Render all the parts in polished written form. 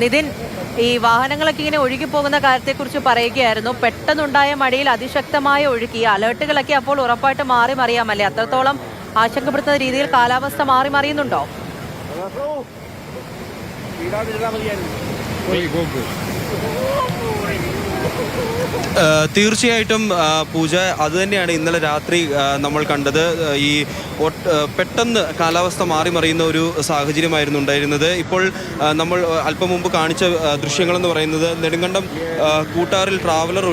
നിതിൻ, ഈ വാഹനങ്ങളൊക്കെ ഇങ്ങനെ ഒഴുകിപ്പോകുന്ന കാര്യത്തെക്കുറിച്ച് പറയുകയായിരുന്നു. പെട്ടെന്നുണ്ടായ മഴയിൽ അതിശക്തമായ ഒഴുക്കി, അലേർട്ടുകളൊക്കെ അപ്പോൾ ഉറപ്പായിട്ട് മാറി മറിയാമല്ലേ? അത്രത്തോളം ആശങ്കപ്പെടുത്തുന്ന രീതിയിൽ കാലാവസ്ഥ മാറി മറിയുന്നുണ്ടോ? തീർച്ചയായിട്ടും പൂജ, അതുതന്നെയാണ് ഇന്നലെ രാത്രി നമ്മൾ കണ്ടത്. ഈ പെട്ടെന്ന് കാലാവസ്ഥ മാറി മറിയുന്ന ഒരു സാഹചര്യമായിരുന്നു ഉണ്ടായിരുന്നത്. ഇപ്പോൾ നമ്മൾ അല്പം മുമ്പ് കാണിച്ച ദൃശ്യങ്ങളെന്ന് പറയുന്നത് നെടുങ്കണ്ടം കൂട്ടാറിൽ ട്രാവലർ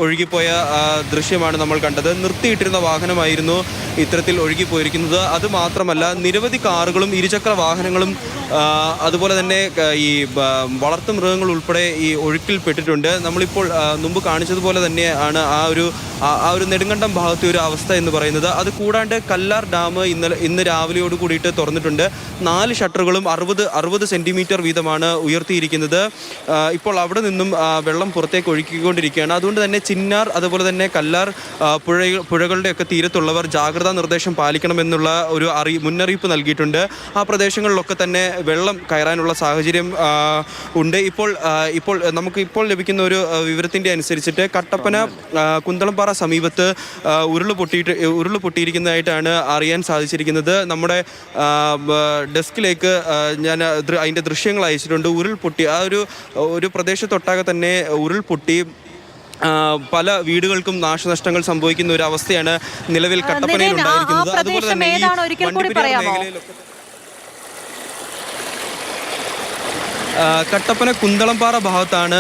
ഒഴുകിപ്പോയ ദൃശ്യമാണ് നമ്മൾ കണ്ടത്. നിർത്തിയിട്ടിരുന്ന വാഹനമായിരുന്നു ഇത്തരത്തിൽ ഒഴുകിപ്പോയിരിക്കുന്നത്. അതുമാത്രമല്ല, നിരവധി കാറുകളും ഇരുചക്ര വാഹനങ്ങളും അതുപോലെ തന്നെ ഈ വളർത്തുമൃഗങ്ങൾ ഉൾപ്പെടെ ഈ ഒഴുക്കിൽപ്പെട്ടിട്ടുണ്ട്. നമ്മളിപ്പോൾ മുമ്പ് കാണിച്ചതുപോലെ തന്നെയാണ് ആ ഒരു നെടുങ്കണ്ടം ഭാഗത്തെ ഒരു അവസ്ഥ എന്ന് പറയുന്നത്. അത് കൂടാണ്ട് കല്ലാർ ഡാം ഇന്ന് രാവിലെയോട് കൂടിയിട്ട് തുറന്നിട്ടുണ്ട്. 4 ഷട്ടറുകളും 60 സെൻറ്റിമീറ്റർ വീതമാണ് ഉയർത്തിയിരിക്കുന്നത്. ഇപ്പോൾ അവിടെ നിന്നും വെള്ളം പുറത്തേക്ക് ഒഴുക്കിക്കൊണ്ടിരിക്കുകയാണ്. അതുകൊണ്ട് തന്നെ ചിന്നാർ അതുപോലെ തന്നെ കല്ലാർ പുഴകളുടെയൊക്കെ തീരത്തുള്ളവർ ജാഗ്രതാ നിർദ്ദേശം പാലിക്കണമെന്നുള്ള ഒരു മുന്നറിയിപ്പ് നൽകിയിട്ടുണ്ട്. ആ പ്രദേശങ്ങളിലൊക്കെ തന്നെ വെള്ളം കയറാനുള്ള സാഹചര്യം ഉണ്ട്. ഇപ്പോൾ നമുക്ക് ഇപ്പോൾ ലഭിക്കുന്ന ഒരു വിവരത്തിൻ്റെ അനുസരിച്ചിട്ട് കട്ടപ്പന കുന്തളംപാറ സമീപത്ത് ഉരുള് പൊട്ടിയിരിക്കുന്നതായിട്ടാണ് അറിയാൻ സാധിച്ചിരിക്കുന്നത്. നമ്മുടെ ഡെസ്കിലേക്ക് ഞാൻ അതിൻ്റെ ദൃശ്യങ്ങൾ അയച്ചിട്ടുണ്ട്. ഉരുൾപൊട്ടി ആ ഒരു പ്രദേശത്തൊട്ടാകെ തന്നെ ഉരുൾപൊട്ടി പല വീടുകൾക്കും നാശനഷ്ടങ്ങൾ സംഭവിക്കുന്ന ഒരു അവസ്ഥയാണ് നിലവിൽ കട്ടപ്പനയിൽ ഉണ്ടായിരിക്കുന്നത്. അതുപോലെ തന്നെ ഈ വണ്ടിപ്പെരിയാർ മേഖലയിലൊക്കെ കട്ടപ്പന കുന്തളംപാറ ഭാഗത്താണ്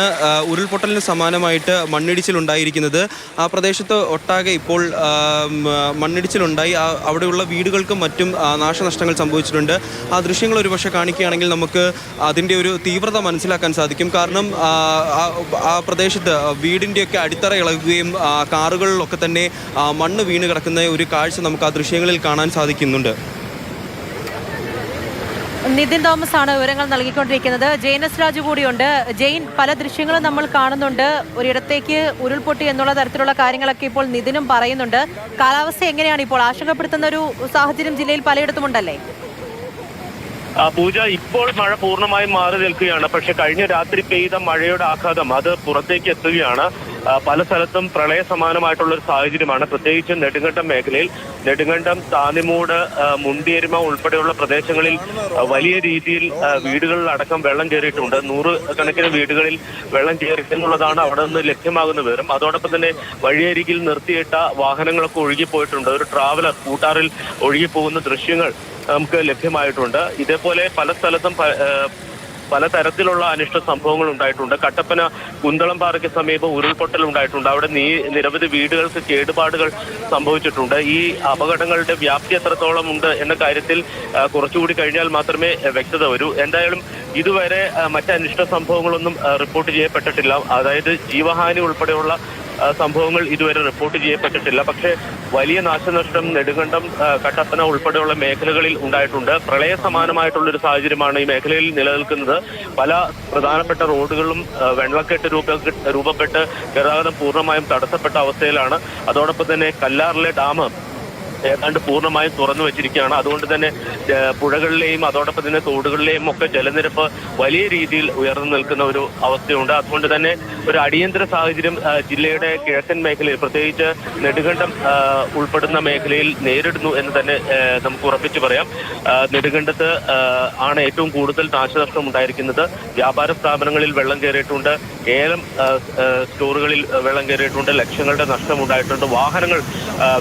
ഉരുൾപൊട്ടലിന് സമാനമായിട്ട് മണ്ണിടിച്ചിലുണ്ടായിരിക്കുന്നത്. ആ പ്രദേശത്ത് ഒട്ടാകെ ഇപ്പോൾ മണ്ണിടിച്ചിലുണ്ടായി. അവിടെയുള്ള വീടുകൾക്കും മറ്റും നാശനഷ്ടങ്ങൾ സംഭവിച്ചിട്ടുണ്ട്. ആ ദൃശ്യങ്ങൾ ഒരുപക്ഷെ കാണിക്കുകയാണെങ്കിൽ നമുക്ക് അതിൻ്റെ ഒരു തീവ്രത മനസ്സിലാക്കാൻ സാധിക്കും. കാരണം ആ പ്രദേശത്ത് വീടിൻ്റെയൊക്കെ അടിത്തറ ഇളകുകയും കാറുകളിലൊക്കെ തന്നെ മണ്ണ് വീണ് കിടക്കുന്ന ഒരു കാഴ്ച നമുക്ക് ആ ദൃശ്യങ്ങളിൽ കാണാൻ സാധിക്കുന്നുണ്ട്. നിതിൻ തോമസ് ആണ് വിവരങ്ങൾ നൽകിക്കൊണ്ടിരിക്കുന്നത്. ജെയിൻ എസ് രാജു കൂടിയുണ്ട്. ജെയിൻ, പല ദൃശ്യങ്ങളും നമ്മൾ കാണുന്നുണ്ട്. ഒരിടത്തേക്ക് ഉരുൾപൊട്ടി എന്നുള്ള തരത്തിലുള്ള കാര്യങ്ങളൊക്കെ ഇപ്പോൾ നിതിനും പറയുന്നുണ്ട്. കാലാവസ്ഥ എങ്ങനെയാണ് ഇപ്പോൾ? ആശങ്കപ്പെടുത്തുന്ന ഒരു സാഹചര്യം ജില്ലയിൽ പലയിടത്തും ഉണ്ടല്ലേ? പൂജ, ഇപ്പോൾ മഴ പൂർണ്ണമായും മാറി നിൽക്കുകയാണ്. പക്ഷെ കഴിഞ്ഞ രാത്രി പെയ്ത മഴയുടെ ആഘാതം അത് പുറത്തേക്ക് എത്തുകയാണ്. പല സ്ഥലത്തും പ്രളയ സമാനമായിട്ടുള്ള ഒരു സാഹചര്യമാണ്. പ്രത്യേകിച്ച് നെടുങ്കണ്ടം മേഖലയിൽ, നെടുങ്കണ്ടം, താന്നിമൂട്, മുണ്ടിയരുമ ഉൾപ്പെടെയുള്ള പ്രദേശങ്ങളിൽ വലിയ രീതിയിൽ വീടുകളിലടക്കം വെള്ളം കയറിയിട്ടുണ്ട്. 100 കണക്കിന് വീടുകളിൽ വെള്ളം കയറി എന്നുള്ളതാണ് അവിടെ നിന്ന് ലഭ്യമാകുന്ന വിവരം. അതോടൊപ്പം തന്നെ വഴിയരികിൽ നിർത്തിയിട്ട വാഹനങ്ങളൊക്കെ ഒഴുകിപ്പോയിട്ടുണ്ട്. ഒരു ട്രാവലർ കൂട്ടാറിൽ ഒഴുകിപ്പോകുന്ന ദൃശ്യങ്ങൾ നമുക്ക് ലഭ്യമായിട്ടുണ്ട്. ഇതേപോലെ പല സ്ഥലത്തും പലതരത്തിലുള്ള അനിഷ്ട സംഭവങ്ങൾ ഉണ്ടായിട്ടുണ്ട്. കട്ടപ്പന കുന്തളംപാറയ്ക്ക് സമീപം ഉരുൾപൊട്ടൽ ഉണ്ടായിട്ടുണ്ട്. അവിടെ നിരവധി വീടുകൾക്ക് കേടുപാടുകൾ സംഭവിച്ചിട്ടുണ്ട്. ഈ അപകടങ്ങളുടെ വ്യാപ്തി എത്രത്തോളം ഉണ്ട് എന്ന കാര്യത്തിൽ കുറച്ചുകൂടി കഴിഞ്ഞാൽ മാത്രമേ വ്യക്തത വരൂ. എന്തായാലും ഇതുവരെ മറ്റ് അനിഷ്ട സംഭവങ്ങളൊന്നും റിപ്പോർട്ട് ചെയ്യപ്പെട്ടിട്ടില്ല. അതായത് ജീവഹാനി ഉൾപ്പെടെയുള്ള സംഭവങ്ങൾ ഇതുവരെ റിപ്പോർട്ട് ചെയ്യപ്പെട്ടിട്ടില്ല. പക്ഷേ വലിയ നാശനഷ്ടം നെടുങ്കണ്ടം, കട്ടപ്പന ഉൾപ്പെടെയുള്ള മേഖലകളിൽ ഉണ്ടായിട്ടുണ്ട്. പ്രളയ സമാനമായിട്ടുള്ളൊരു സാഹചര്യമാണ് ഈ മേഖലയിൽ നിലനിൽക്കുന്നത്. പല പ്രധാനപ്പെട്ട റോഡുകളിലും വെള്ളക്കെട്ട് രൂപപ്പെട്ട് ഗതാഗതം പൂർണ്ണമായും തടസ്സപ്പെട്ട അവസ്ഥയിലാണ്. അതോടൊപ്പം തന്നെ കല്ലാറിലെ ഡാം ഏതാണ്ട് പൂർണ്ണമായും തുറന്നു വെച്ചിരിക്കുകയാണ്. അതുകൊണ്ട് തന്നെ പുഴകളിലെയും അതോടൊപ്പം തന്നെ തോടുകളിലെയും ഒക്കെ ജലനിരപ്പ് വലിയ രീതിയിൽ ഉയർന്നു നിൽക്കുന്ന ഒരു അവസ്ഥയുണ്ട്. അതുകൊണ്ട് തന്നെ ഒരു അടിയന്തര സാഹചര്യം ജില്ലയുടെ കിഴക്കൻ മേഖലയിൽ, പ്രത്യേകിച്ച് നെടുങ്കണ്ടം ഉൾപ്പെടുന്ന മേഖലയിൽ നേരിടുന്നു എന്ന് തന്നെ നമുക്ക് ഉറപ്പിച്ചു പറയാം. നെടുങ്കണ്ടത്ത് ആണ് ഏറ്റവും കൂടുതൽ നാശനഷ്ടം ഉണ്ടായിരിക്കുന്നത്. വ്യാപാര സ്ഥാപനങ്ങളിൽ വെള്ളം കയറിയിട്ടുണ്ട്. ഏലം സ്റ്റോറുകളിൽ വെള്ളം കയറിയിട്ടുണ്ട്. ലക്ഷങ്ങളുടെ നഷ്ടം ഉണ്ടായിട്ടുണ്ട്. വാഹനങ്ങൾ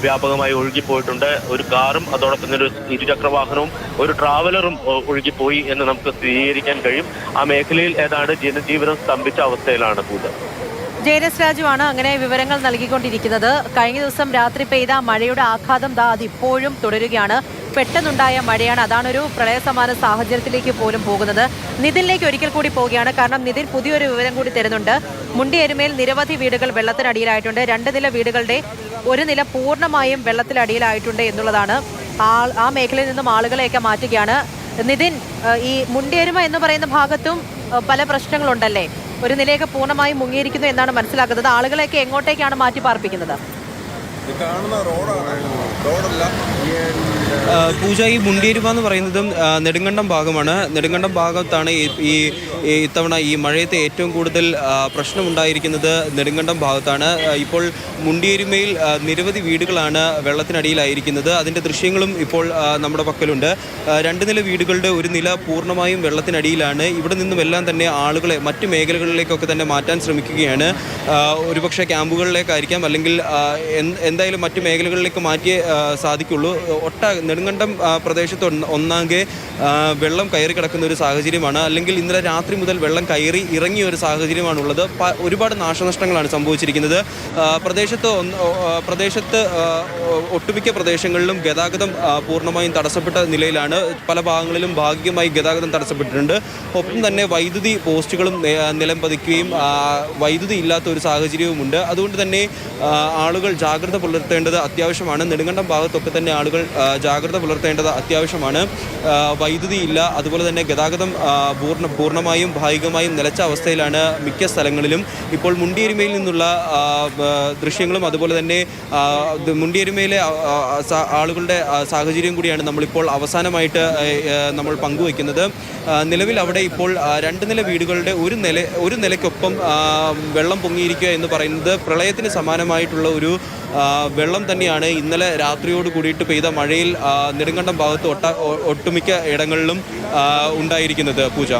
വ്യാപകമായി ഒഴുകിപ്പോയിട്ടുണ്ട്. ഒരു കാറും അതോടൊപ്പം തന്നെ ഒരു ഇരുചക്ര വാഹനവും ഒരു ട്രാവലറും ഒഴുകിപ്പോയി എന്ന് നമുക്ക് സ്ഥിരീകരിക്കാൻ കഴിയും. ആ മേഖലയിൽ ഏതാണ്ട് ജനജീവനം സ്തംഭിച്ച അവസ്ഥയിലാണ് പൂജ. ജെയിൻ എസ് രാജു ആണ് അങ്ങനെ വിവരങ്ങൾ നൽകിക്കൊണ്ടിരിക്കുന്നത്. കഴിഞ്ഞ ദിവസം രാത്രി പെയ്ത മഴയുടെ ആഘാതം അതിപ്പോഴും തുടരുകയാണ്. പെട്ടെന്നുണ്ടായ മഴയാണ്. അതാണൊരു പ്രളയസമാന സാഹചര്യത്തിലേക്ക് പോലും പോകുന്നത്. നിതിനിലേക്ക് ഒരിക്കൽ കൂടി പോവുകയാണ്. കാരണം നിതിൻ പുതിയൊരു വിവരം കൂടി തരുന്നുണ്ട്. മുണ്ടിയരുമയിൽ നിരവധി വീടുകൾ വെള്ളത്തിനടിയിലായിട്ടുണ്ട്. 2 നില വീടുകളുടെ 1 നില പൂർണ്ണമായും വെള്ളത്തിലടിയിലായിട്ടുണ്ട് എന്നുള്ളതാണ്. ആ മേഖലയിൽ നിന്നും ആളുകളെയൊക്കെ മാറ്റുകയാണ്. നിതിൻ, ഈ മുണ്ടിയരുമ എന്ന് പറയുന്ന ഭാഗത്തും പല പ്രശ്നങ്ങളുണ്ടല്ലേ? 1 നിലയൊക്കെ പൂർണ്ണമായും മുങ്ങിയിരിക്കുന്നു എന്നാണ് മനസ്സിലാക്കുന്നത്. ആളുകളെയൊക്കെ എങ്ങോട്ടേക്കാണ് മാറ്റി പാർപ്പിക്കുന്നത്? ഈ കാണുന്ന റോഡല്ല പൂജ, ഈ മുണ്ടിയരുമ എന്ന് പറയുന്നതും നെടുങ്കണ്ടം ഭാഗമാണ്. നെടുങ്കണ്ടം ഭാഗത്താണ് ഈ ഇത്തവണ ഈ മഴയത്തെ ഏറ്റവും കൂടുതൽ പ്രശ്നമുണ്ടായിരിക്കുന്നത് നെടുങ്കണ്ടം ഭാഗത്താണ്. ഇപ്പോൾ മുണ്ടിയരുമയിൽ നിരവധി വീടുകളാണ് വെള്ളത്തിനടിയിലായിരിക്കുന്നത്. അതിൻ്റെ ദൃശ്യങ്ങളും ഇപ്പോൾ നമ്മുടെ പക്കലുണ്ട്. 2 നില വീടുകളുടെ ഒരു നില പൂർണ്ണമായും വെള്ളത്തിനടിയിലാണ്. ഇവിടെ നിന്നുമെല്ലാം തന്നെ ആളുകളെ മറ്റ് മേഖലകളിലേക്കൊക്കെ തന്നെ മാറ്റാൻ ശ്രമിക്കുകയാണ്. ഒരുപക്ഷെ ക്യാമ്പുകളിലേക്കായിരിക്കാം, അല്ലെങ്കിൽ എന്തായാലും മറ്റ് മേഖലകളിലേക്ക് മാറ്റിയേ സാധിക്കുള്ളൂ. നെടുങ്കണ്ടം പ്രദേശത്ത് ഒന്നാകെ വെള്ളം കയറി കിടക്കുന്ന ഒരു സാഹചര്യമാണ്. അല്ലെങ്കിൽ ഇന്നലെ രാത്രി മുതൽ വെള്ളം കയറി ഇറങ്ങിയ ഒരു സാഹചര്യമാണുള്ളത്. ഒരുപാട് നാശനഷ്ടങ്ങളാണ് സംഭവിച്ചിരിക്കുന്നത്. പ്രദേശത്ത് ഒട്ടുമിക്ക പ്രദേശങ്ങളിലും ഗതാഗതം പൂർണ്ണമായും തടസ്സപ്പെട്ട നിലയിലാണ്. പല ഭാഗങ്ങളിലും ഭാഗികമായി ഗതാഗതം തടസ്സപ്പെട്ടിട്ടുണ്ട്. ഒപ്പം തന്നെ വൈദ്യുതി പോസ്റ്റുകളും നിലം പതിക്കുകയും വൈദ്യുതി ഇല്ലാത്ത ഒരു സാഹചര്യവുമുണ്ട്. അതുകൊണ്ട് തന്നെ ആളുകൾ ജാഗ്രത പുലർത്തേണ്ടത് അത്യാവശ്യമാണ്. നെടുങ്കണ്ടം ഭാഗത്തൊക്കെ തന്നെ ആളുകൾ ജാഗ്രത പുലർത്തേണ്ടത് അത്യാവശ്യമാണ്. വൈദ്യുതി ഇല്ല, അതുപോലെ തന്നെ ഗതാഗതം പൂർണ്ണമായും ഭാഗികമായും നിലച്ച അവസ്ഥയിലാണ് മിക്ക സ്ഥലങ്ങളിലും. ഇപ്പോൾ മുണ്ടിയരുമയിൽ നിന്നുള്ള ദൃശ്യങ്ങളും അതുപോലെ തന്നെ മുണ്ടിയരുമയിലെ ആളുകളുടെ സാഹചര്യം കൂടിയാണ് നമ്മളിപ്പോൾ അവസാനമായിട്ട് നമ്മൾ പങ്കുവയ്ക്കുന്നത്. നിലവിൽ അവിടെ ഇപ്പോൾ 2 നില വീടുകളുടെ ഒരു നിലയ്ക്കൊപ്പം വെള്ളം പൊങ്ങിയിരിക്കുക എന്ന് പറയുന്നത് പ്രളയത്തിന് സമാനമായിട്ടുള്ള ഒരു വെള്ളം തന്നെയാണ് ഇന്നലെ രാത്രിയോട് കൂടിയിട്ട് പെയ്ത മഴയിൽ നെടുങ്കണ്ടം ഭാഗത്ത് ഒട്ടുമിക്ക ഇടങ്ങളിലും ഉണ്ടായിരിക്കുന്നത്. പൂജ,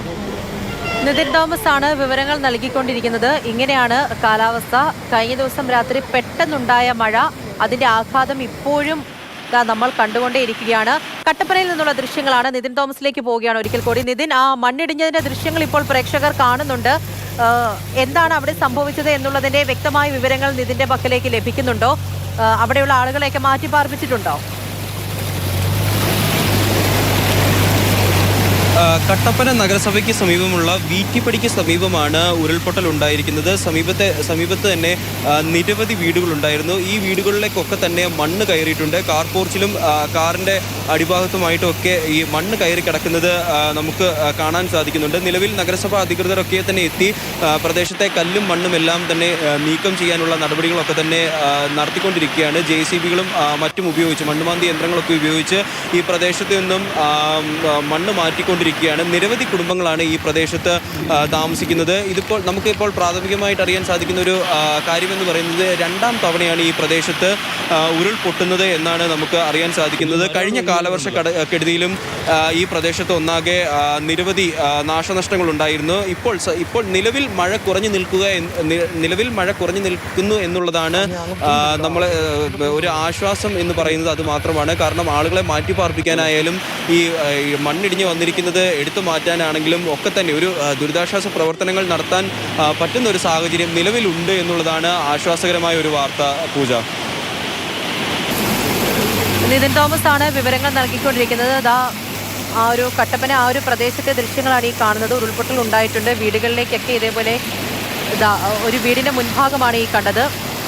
നിതിൻ തോമസ് ആണ് വിവരങ്ങൾ നൽകിക്കൊണ്ടിരിക്കുന്നത്. ഇങ്ങനെയാണ് കാലാവസ്ഥ. കഴിഞ്ഞ ദിവസം രാത്രി പെട്ടെന്നുണ്ടായ മഴ, അതിന്റെ ആഘാതം ഇപ്പോഴും നമ്മൾ കണ്ടുകൊണ്ടേയിരിക്കുകയാണ്. കട്ടപ്പനയിൽ നിന്നുള്ള ദൃശ്യങ്ങളാണ്. നിതിൻ തോമസിലേക്ക് പോവുകയാണ് ഒരിക്കൽ കൂടി. നിതിൻ, ആ മണ്ണിടിഞ്ഞതിന്റെ ദൃശ്യങ്ങൾ ഇപ്പോൾ പ്രേക്ഷകർ കാണുന്നുണ്ട്. എന്താണ് അവിടെ സംഭവിച്ചത് എന്നുള്ളതിന്റെ വ്യക്തമായ വിവരങ്ങൾ നിതിന്റെ പക്കലേക്ക് ലഭിക്കുന്നുണ്ടോ? അവിടെയുള്ള ആളുകളെയൊക്കെ മാറ്റി പാർപ്പിച്ചിട്ടുണ്ടോ? കട്ടപ്പന നഗരസഭയ്ക്ക് സമീപമുള്ള വീറ്റിപ്പടിക്ക് സമീപമാണ് ഉരുൾപൊട്ടൽ ഉണ്ടായിരിക്കുന്നത്. സമീപത്ത് തന്നെ നിരവധി വീടുകളുണ്ടായിരുന്നു. ഈ വീടുകളിലേക്കൊക്കെ തന്നെ മണ്ണ് കയറിയിട്ടുണ്ട്. കാർ പോർച്ചിലും കാറിൻ്റെ അടിഭാഗത്തുമായിട്ടും ഒക്കെ ഈ മണ്ണ് കയറി കിടക്കുന്നത് നമുക്ക് കാണാൻ സാധിക്കുന്നുണ്ട്. നിലവിൽ നഗരസഭ അധികൃതരൊക്കെ തന്നെ എത്തി പ്രദേശത്തെ കല്ലും മണ്ണും എല്ലാം തന്നെ നീക്കം ചെയ്യാനുള്ള നടപടികളൊക്കെ തന്നെ നടത്തിക്കൊണ്ടിരിക്കുകയാണ്. JCBകളും മറ്റും ഉപയോഗിച്ച്, മണ്ണുമാന്തി യന്ത്രങ്ങളൊക്കെ ഉപയോഗിച്ച് ഈ പ്രദേശത്ത് നിന്നും മണ്ണ് മാറ്റിക്കൊണ്ടിരിക്കുകയാണ്. നിരവധി കുടുംബങ്ങളാണ് ഈ പ്രദേശത്ത് താമസിക്കുന്നത്. നമുക്കിപ്പോൾ പ്രാഥമികമായിട്ട് അറിയാൻ സാധിക്കുന്ന ഒരു കാര്യമെന്ന് പറയുന്നത് 2ാം തവണയാണ് ഈ പ്രദേശത്ത് ഉരുൾപൊട്ടുന്നത് എന്നാണ് നമുക്ക് അറിയാൻ സാധിക്കുന്നത്. കഴിഞ്ഞ കാലവർഷ കെടുതിയിലും ഈ പ്രദേശത്ത് ഒന്നാകെ നിരവധി നാശനഷ്ടങ്ങൾ ഉണ്ടായിരുന്നു. ഇപ്പോൾ നിലവിൽ മഴ കുറഞ്ഞു നിൽക്കുന്നു എന്നുള്ളതാണ് നമ്മളെ ഒരു ആശ്വാസം എന്ന് പറയുന്നത്. അത് മാത്രമാണ്. കാരണം ആളുകളെ മാറ്റിപ്പാർപ്പിക്കാനായാലും ഈ മണ്ണിടിഞ്ഞ് വന്നിരിക്കുന്നത് എടുത്തു മാറ്റാനാണെങ്കിലും ഒക്കെ തന്നെ ഒരു ദുരിതാശ്വാസ പ്രവർത്തനങ്ങൾ നടത്താൻ പറ്റുന്ന ഒരു സാഹചര്യം നിലവിലുണ്ട് എന്നുള്ളതാണ് ആശ്വാസകരമായ ഒരു വാർത്ത. പൂജ, നിതിൻ തോമസ് ആണ് വിവരങ്ങൾ നൽകിക്കൊണ്ടിരിക്കുന്നത്. ആ ഒരു കട്ടപ്പന ആ ഒരു പ്രദേശത്തെ ദൃശ്യങ്ങളാണ് ഈ കാണുന്നത്. ഉരുൾപൊട്ടൽ ഉണ്ടായിട്ടുണ്ട്. വീടുകളിലേക്കൊക്കെ ഇതേപോലെ ഒരു വീടിന്റെ മുൻഭാഗമാണ് ഈ കണ്ടത്.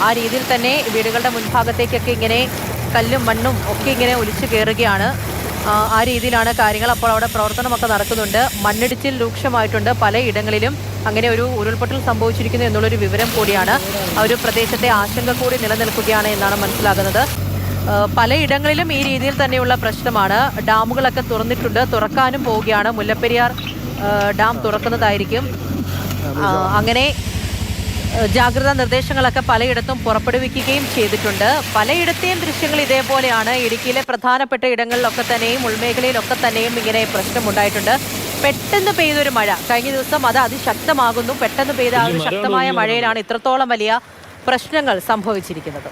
ആ രീതിയിൽ തന്നെ വീടുകളുടെ മുൻഭാഗത്തേക്കൊക്കെ ഇങ്ങനെ കല്ലും മണ്ണും ഒക്കെ ഇങ്ങനെ ഒലിച്ചു കയറുകയാണ്. ആ രീതിയിലാണ് കാര്യങ്ങൾ. അപ്പോൾ അവിടെ പ്രവർത്തനമൊക്കെ നടക്കുന്നുണ്ട്. മണ്ണിടിച്ചിൽ രൂക്ഷമായിട്ടുണ്ട് പലയിടങ്ങളിലും. അങ്ങനെ ഒരു ഉരുൾപൊട്ടൽ സംഭവിച്ചിരിക്കുന്നു എന്നുള്ളൊരു വിവരം കൂടിയാണ്. ആ ഒരു പ്രദേശത്തെ ആശങ്ക കൂടി നിലനിൽക്കുകയാണ് എന്നാണ് മനസ്സിലാകുന്നത്. പലയിടങ്ങളിലും ഈ രീതിയിൽ തന്നെയുള്ള പ്രശ്നമാണ്. ഡാമുകളൊക്കെ തുറന്നിട്ടുണ്ട്, തുറക്കാനും പോവുകയാണ്. മുല്ലപ്പെരിയാർ ഡാം തുറക്കുന്നതായിരിക്കും. അങ്ങനെ ജാഗ്രതാ നിർദ്ദേശങ്ങളൊക്കെ പലയിടത്തും പുറപ്പെടുവിക്കുകയും ചെയ്തിട്ടുണ്ട്. പലയിടത്തെയും ദൃശ്യങ്ങൾ ഇതേപോലെയാണ്. ഇടുക്കിയിലെ പ്രധാനപ്പെട്ട ഇടങ്ങളിലൊക്കെ തന്നെയും ഉൾമേഖലയിലൊക്കെ തന്നെയും ഇങ്ങനെ പ്രശ്നമുണ്ടായിട്ടുണ്ട്. പെട്ടെന്ന് പെയ്തൊരു മഴ കഴിഞ്ഞ ദിവസം അത് അതിശക്തമാകുന്നു. പെട്ടെന്ന് പെയ്ത ആ ഒരു ശക്തമായ മഴയിലാണ് ഇത്രത്തോളം വലിയ പ്രശ്നങ്ങൾ സംഭവിച്ചിരിക്കുന്നത്.